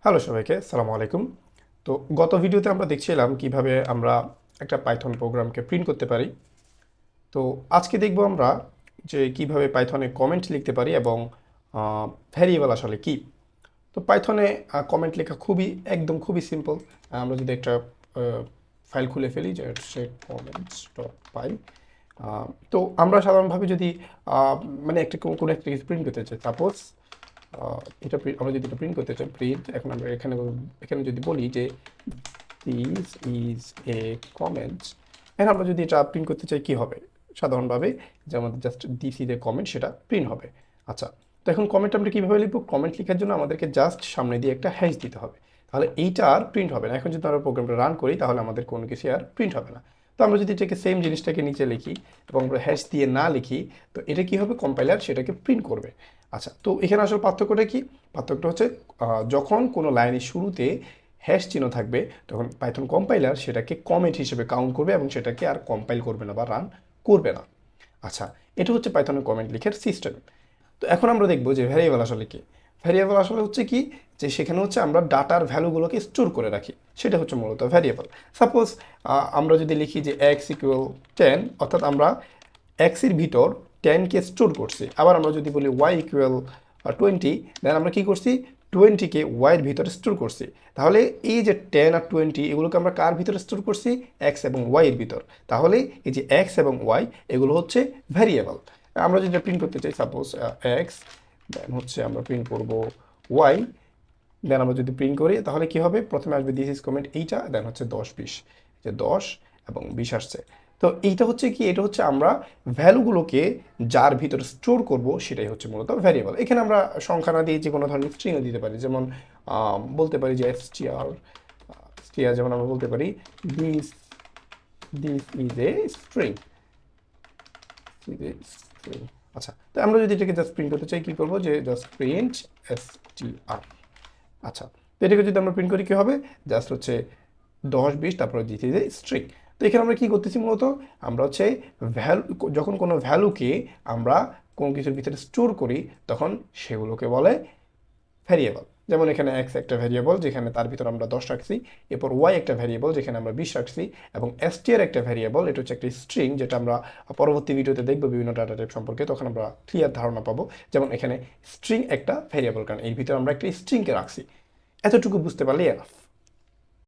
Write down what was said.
Hello সবাইকে, সালামু আলাইকুম। তো গত ভিডিওতে আমরা দেখছিলাম কিভাবে আমরা একটা পাইথন প্রোগ্রামকে প্রিন্ট করতে পারি। তো আজকে দেখব আমরা যে কিভাবে পাইথনে কমেন্ট লিখতে পারি এবং ভ্যারিয়েবল আসলে কি। তো পাইথনে কমেন্ট লেখা খুবই সিম্পল। আমরা যদি একটা ফাইল খুলে ফেলি যে হচ্ছে কমেন্টস ডট পাই। তো আমরা সাধারণভাবে যদি আহ, মানে কোনো একটা কিছু প্রিন্ট করতে চাই, সাপোজ আমরা যদি এটা প্রিন্ট করতে চাই, প্রিন্ট এখন আমরা এখানে এখানে যদি বলি যে দিস ইজ এ কমেন্টস, এখন আমরা যদি এটা প্রিন্ট করতে চাই কি হবে সাধারণভাবে, যে আমাদের just this is a comment সেটা প্রিন্ট হবে। আচ্ছা, তো এখন কমেন্ট আমরা কীভাবে লিখবো? কমেন্ট লেখার জন্য আমাদেরকে জাস্ট সামনে দিয়ে একটা হ্যাশ দিতে হবে, তাহলে এইটা আর প্রিন্ট হবে না। এখন যদি আমরা প্রোগ্রামটা রান করি তাহলে আমাদের কোনো কিছু আর প্রিন্ট হবে না। তো আমরা যদি এটাকে সেম জিনিসটাকে নিচে লিখি এবং আমরা হ্যাশ দিয়ে না লিখি, তো এটা কি হবে, কম্পাইলার সেটাকে প্রিন্ট করবে। আচ্ছা, তো এখানে আসলে পার্থক্যটা কি? পার্থক্যটা হচ্ছে যখন কোনো লাইনের শুরুতে হ্যাশ চিহ্ন থাকবে তখন পাইথন কম্পাইলার সেটাকে কমেন্ট হিসেবে কাউন্ট করবে এবং সেটাকে আর কম্পাইল করবে না বা রান করবে না। আচ্ছা, এটা হচ্ছে পাইথনের কমেন্ট লেখার সিস্টেম। তো এখন আমরা দেখবো যে ভ্যারিয়েবল আসলে কি। ভ্যারিয়েবল আসলে হচ্ছে কি, যে সেখানে হচ্ছে আমরা ডাটার ভ্যালুগুলোকে স্টোর করে রাখি, সেটা হচ্ছে মূলত ভ্যারিয়েবল। সাপোজ আমরা যদি লিখি যে এক্স ইকুয়াল 10, অর্থাৎ আমরা এক্সের ভিতর 10কে স্টোর করছি। আবার আমরা যদি বলি ওয়াই ইকুয়াল 20, দেন আমরা কি করছি, 20কে ওয়াইয়ের ভিতরে স্টোর করছি। তাহলে এই যে 10 আর 20 এগুলোকে আমরা কার ভিতরে স্টোর করছি? এক্স এবং ওয়াইয়ের ভিতর। তাহলে এই যে এক্স এবং ওয়াই এগুলো হচ্ছে ভ্যারিয়েবল। আমরা যদি প্রিন্ট করতে চাই, সাপোজ এক্স, দেন হচ্ছে আমরা প্রিন্ট করব ওয়াই, দেন আমরা যদি প্রিন্ট করি তাহলে কি হবে, প্রথমে আসবে দিস ইজ কমেন্ট এইটা, দেন হচ্ছে 10 20, যে 10 এবং 20 আসছে। তো এইটা হচ্ছে কি, এটা হচ্ছে আমরা ভ্যালুগুলোকে যার ভিতরে স্টোর করব সেটাই হচ্ছে মূলত ভ্যারিয়েবল। এখানে আমরা সংখ্যা না দিয়ে যে কোনো ধরনের স্ট্রিংও দিতে পারি, যেমন বলতে পারি যে str, যেমন আমরা বলতে পারি this this is a string. আচ্ছা, তো আমরা যদি এটাকে জাস্ট প্রিন্ট করতে চাই কি করবো, যে জাস্ট প্রিন্ট str। আচ্ছা, তো এটাকে যদি আমরা প্রিন্ট করি কী হবে, জাস্ট হচ্ছে 10 20, তারপরে দিতে যে স্ট্রিং। তো এখানে আমরা কী করতেছি মূলত, আমরা হচ্ছে ভ্যালু, যখন কোনো ভ্যালুকে আমরা কোনো কিছুর ভিতরে স্টোর করি তখন সেগুলোকে বলে ভ্যারিয়েবল। যেমন এখানে এক্স একটা ভ্যারিয়েবল যেখানে তার ভিতর আমরা 10 রাখছি, এরপর ওয়াই একটা ভ্যারিয়েবল যেখানে আমরা 20 রাখছি, এবং এসটিআর একটা ভ্যারিয়েবল, এটা হচ্ছে একটা স্ট্রিং যেটা আমরা পরবর্তী ভিডিওতে দেখবো বিভিন্ন ডাটা টাইপ সম্পর্কে, তখন আমরা ক্লিয়ার ধারণা পাবো। যেমন এখানে স্ট্রিং একটা ভ্যারিয়েবল, কারণ এর ভিতরে আমরা একটা স্ট্রিংকে রাখছি। এতটুকু বুঝতে পারলেই এনাফ।